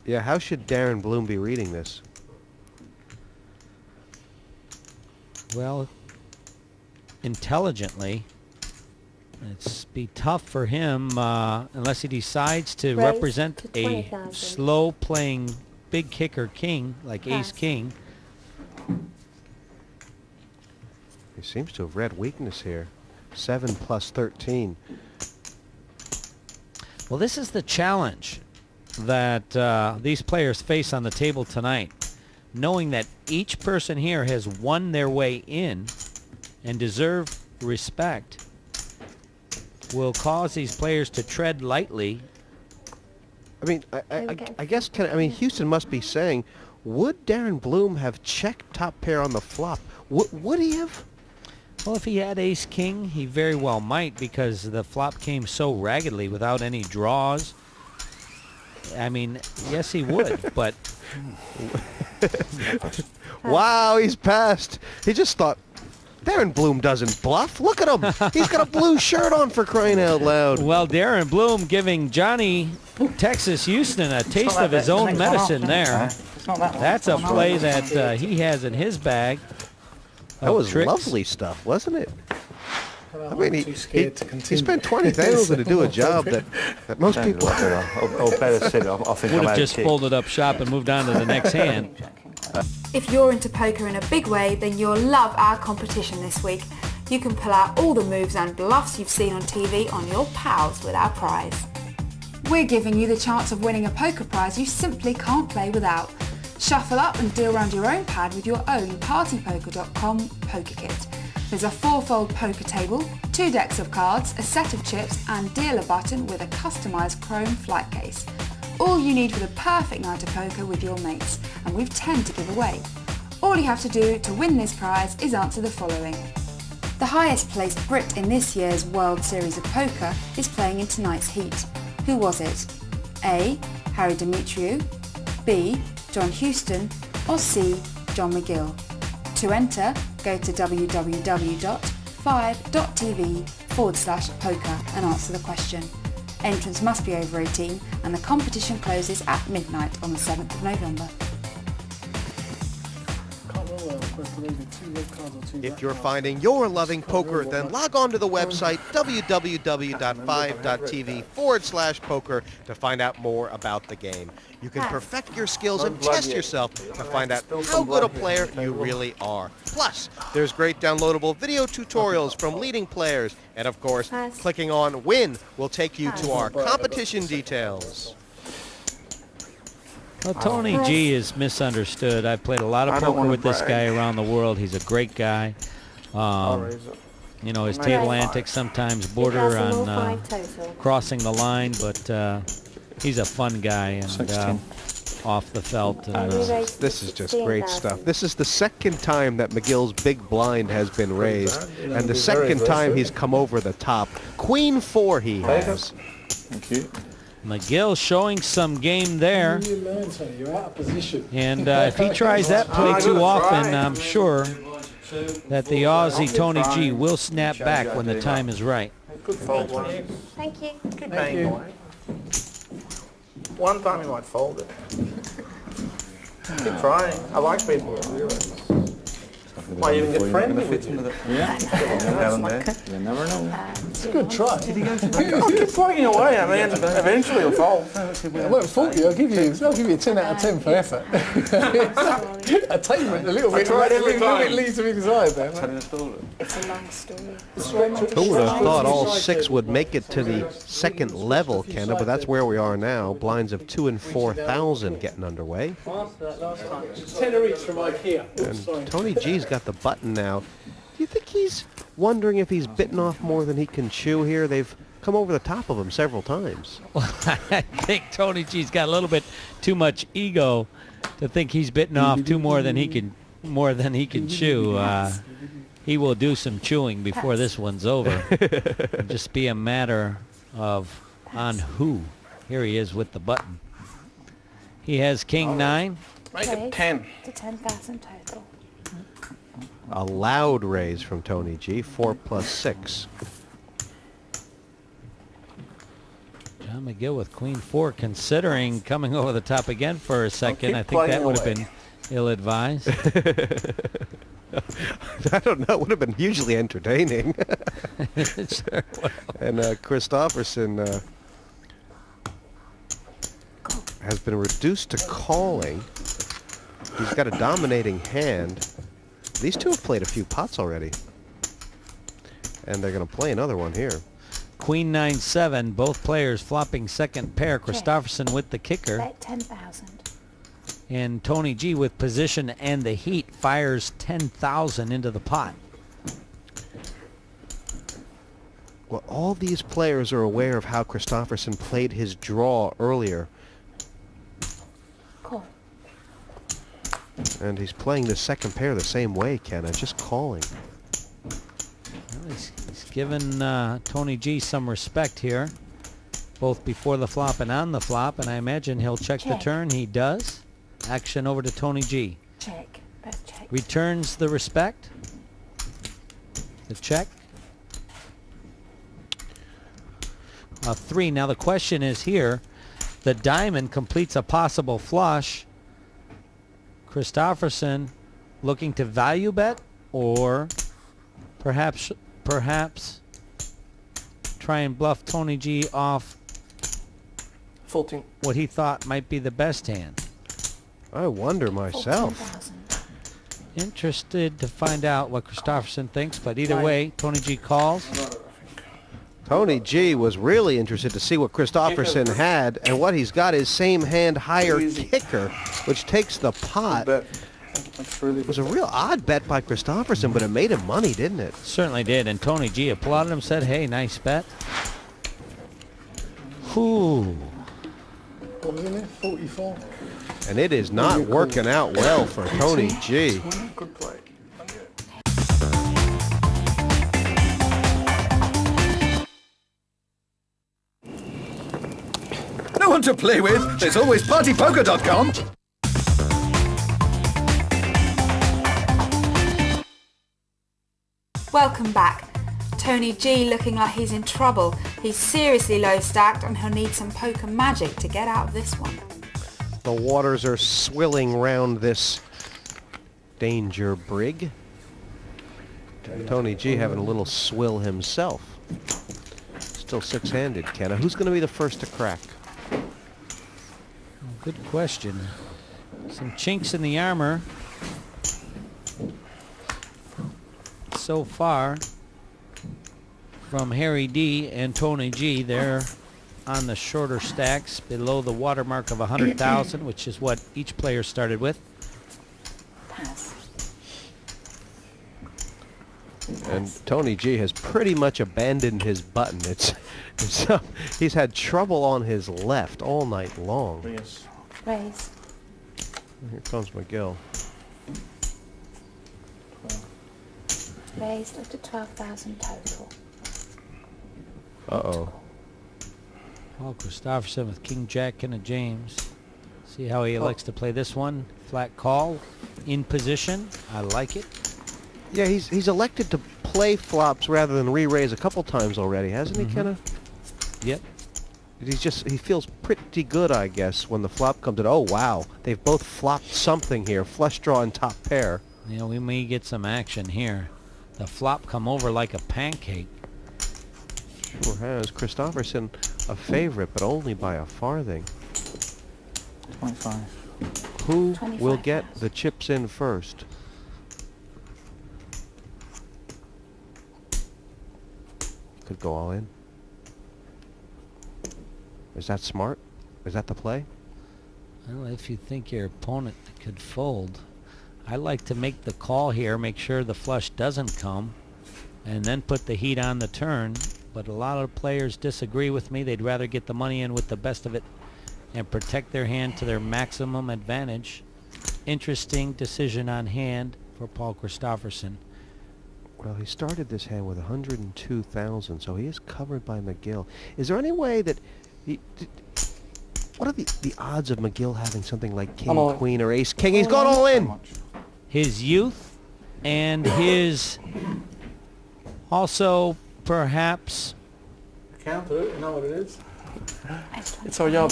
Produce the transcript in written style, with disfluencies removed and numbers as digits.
Yeah, how should Darren Bloom be reading this? Well, intelligently. It's be tough for him unless he decides to Raise represent to a 20,000. slow-playing big kicker king like Pass. ace-king. He seems to have read weakness here. 7 plus 13. Well, this is the challenge that these players face on the table tonight. Knowing that each person here has won their way in and deserve respect will cause these players to tread lightly. I mean, I guess, Houston must be saying, would Darren Bloom have checked top pair on the flop? Would he have? Well, if he had ace-king, he very well might, because the flop came so raggedly without any draws. I mean, yes, he would, but... Wow, he's passed. He just thought, Darren Bloom doesn't bluff. Look at him. He's got a blue shirt on, for crying out loud. Well, Darren Bloom giving Johnny Texas Houston a taste of his own medicine there. That's a play that he has in his bag. That was tricks. lovely stuff, wasn't it? I mean, he he spent 20,000 to do a job that most people... Or better said, I think Would I'm have out just kick. folded up shop and moved on to the next hand. If you're into poker in a big way, then you'll love our competition this week. You can pull out all the moves and bluffs you've seen on TV on your pals with our prize. We're giving you the chance of winning a poker prize you simply can't play without. Shuffle up and deal around your own pad with your own partypoker.com poker kit. There's a 4-fold poker table, 2 decks of cards, a set of chips and dealer button with a customised chrome flight case. All you need for the perfect night of poker with your mates, and we've 10 to give away. All you have to do to win this prize is answer the following. The highest placed Brit in this year's World Series of Poker is playing in tonight's heat. Who was it? A. Harry Demetriou, B. John Houston, or C. John McGill? To enter, go to www.5.tv/poker and answer the question. Entrants must be over 18 and the competition closes at midnight on the 7th of November. If you're finding you're loving poker, then log on to the website www.5.tv/poker to find out more about the game. You can perfect your skills and test yourself to find out how good a player you really are. Plus, there's great downloadable video tutorials from leading players. And of course, clicking on Win will take you to our competition details. Well, Tony G is misunderstood. I've played a lot of poker with this guy around the world. He's a great guy. You know, his table antics sometimes border on crossing the line, but he's a fun guy and off the felt. And, this is just great stuff. This is the second time that McGill's big blind has been raised, and the second time he's come over the top. Queen 4 he has. Thank you. McGill showing some game there. You're out of position. And if he tries that play too often, I'm sure that the Aussie Tony G will snap back when the time is right. Good fold. Thank you. Keep banging away. One time he might fold it. Keep trying. I like people. Might even get friendly with you. Yeah. You never know. It's a good try. I'll keep plugging away. I mean, eventually he'll fold. I won't fault you. I'll give you a 10 out of 10 for effort. Attainment a little bit. A little bit leads to be desired there. It's a long story. Who would have thought all 6 would make it to the second level, Kenna, but that's where we are now. Blinds of 2 and 4,000 getting underway. 10 each from IKEA. And Tony G's got the button now. Do you think he's wondering if he's bitten off more than he can chew here? They've come over the top of him several times. Well, I think Tony G's got a little bit too much ego to think he's bitten off more than he can chew. He will do some chewing before this one's over. It'll just be a matter of on who. Here he is with the button. He has King 9. Make it 10. To 10,000 total. A loud raise from Tony G. 4 plus 6. McGill with queen 4, considering coming over the top again for a second. keep I think that playing would have away. been ill-advised. I don't know. It would have been hugely entertaining. Sure will. And Christopherson has been reduced to calling. He's got a dominating hand. These two have played a few pots already. And they're going to play another one here. Queen 9-7, both players flopping second pair. Christopherson with the kicker. Bet 10,000. And Tony G with position and the heat fires 10,000 into the pot. Well, all these players are aware of how Christopherson played his draw earlier. Call. And he's playing the second pair the same way, Kenna, just calling. Well, he's given Tony G some respect here, both before the flop and on the flop, and I imagine he'll check the Check. turn. He does. Action over to Tony G. Check. Both check. Returns the respect. The check. 3. Now the question is here, the diamond completes a possible flush. Christopherson looking to value bet, or perhaps try and bluff Tony G off 14. what he thought might be the best hand. I wonder myself. 14,000. Interested to find out what Christopherson thinks, but either way, Tony G calls. Tony G was really interested to see what Christopherson had, and what he's got is same hand higher kicker, which takes the pot. Bet. That's really It was a real odd bet by Christopherson, but it made him money, didn't it? Certainly did, and Tony G applauded him, said, hey, nice bet. Whew. What was in it? 44. And it is not working out well for Tony G. good play. No one to play with. There's always partypoker.com. Welcome back. Tony G looking like he's in trouble. He's seriously low stacked and he'll need some poker magic to get out of this one. The waters are swilling round this danger brig. Tony G having a little swill himself. Still six-handed, Kenna. Who's going to be the first to crack? Good question. Some chinks in the armor so far from Harry D and Tony G. They're on the shorter stacks below the watermark of 100,000, which is what each player started with. Pass. And Tony G has pretty much abandoned his button. He's had trouble on his left all night long. Yes. Raise. Here comes McGill. Raise up to 12,000 total. Uh-oh. Paul Christopherson with King Jack and a James. See how he elects to play this one. Flat call in position. I like it. Yeah, he's elected to play flops rather than re-raise a couple times already, hasn't he, Kenna? Yep. He feels pretty good, I guess, when the flop comes in. Oh, wow. They've both flopped something here. Flush draw and top pair. You know, we may get some action here. The flop come over like a pancake. Sure has. Christopherson a favorite, but only by a farthing. 25. Who 25 will get pass. the chips in first? Could go all in. Is that smart? Is that the play? Well, if you think your opponent could fold, I like to make the call here, make sure the flush doesn't come, and then put the heat on the turn. But a lot of players disagree with me. They'd rather get the money in with the best of it and protect their hand to their maximum advantage. Interesting decision on hand for Paul Christopherson. Well, he started this hand with 102,000, so he is covered by McGill. Is there any way that what are the odds of McGill having something like King, all in. Queen, or Ace, King? He's gone all in. His youth and his also perhaps Counter it, you know what it is? Excellent. It's our job.